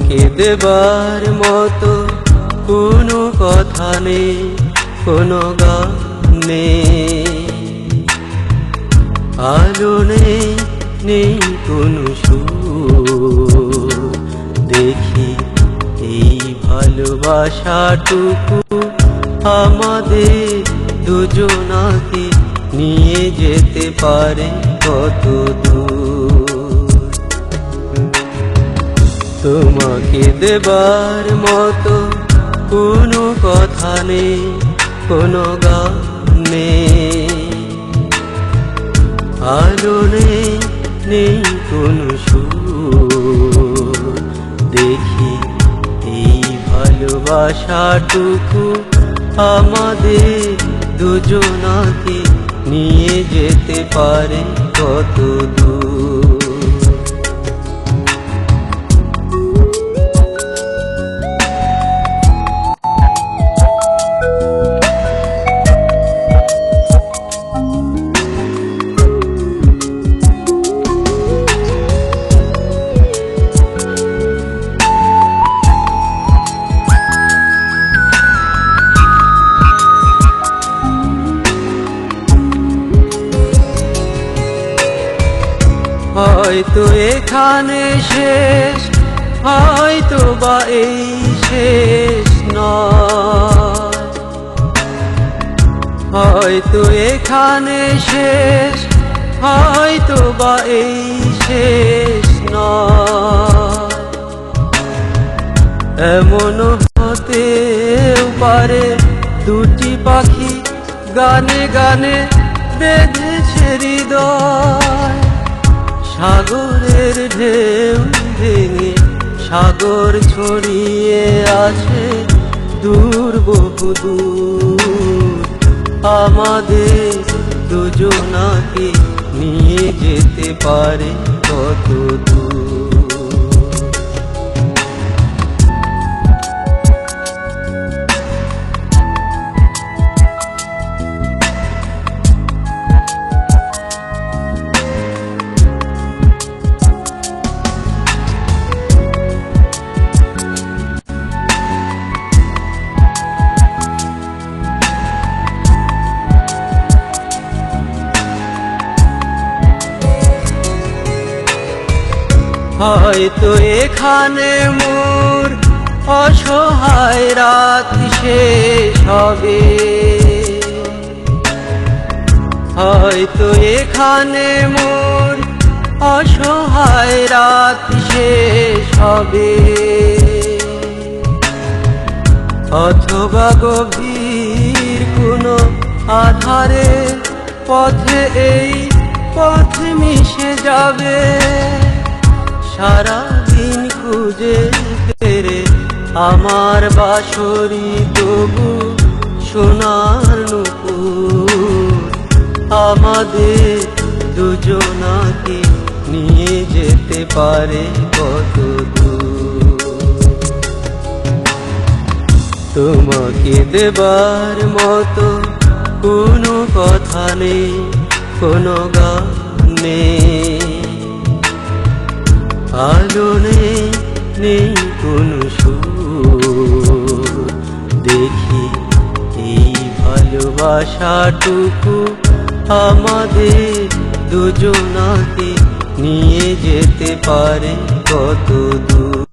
তোমাকে দেবার মতো কোনো কথা নেই, কোনো গান নেই, আলো নেই, নেই কোনো সুর। দেখি এই ভালোবাসাটুকু আমাদের দুজনাকে নিয়ে যেতে পারে কত দূর। তোমাকে দেবার মতো কোনো কথা নেই, কোনো গান নেই, আলো নেই, নেই কোনো সুর। দেখি এই ভালোবাসাটুকু আমাদের দুজনাকে নিয়ে যেতে পারে কত দূর। হয়তো এখানে শেষ, হয়তো বা এই শেষ নয়। হয়তো এখানে শেষ, হয়তো বা এই শেষ নয়। এমনও হতেও পারে দুটি পাখি গানে গানে বেঁধেছে হৃদয়। সাগরের ঢেউ ভেঙে সাগর ছড়িয়ে আছে দূর বহু দূর। আমাদের দুজনাকে নিয়ে যেতে পারে কত দূর। হয়তো এখানে মোর অসহায় রাত শেষ হবে। হয়তো এখানে মোর অসহায় রাত শেষ হবে। অথবা গভীর কোনো আধারে পথে এই পথ মিশে যাবে। সারাদিন খুঁজে ফেরে আমার বাঁশরি তবু সোনার নূপুর। আমাদের দুজনাকে নিয়ে যেতে পারে কত দূর। তোমাকে দেবার মতো কোনো কথা নেই, কোনো গান নেই, আলো নেই, নেই কোনো সুর। দেখি এই ভালোবাসাটুকু আমাদের দুজনাকে নিয়ে যেতে পারে কত দূর।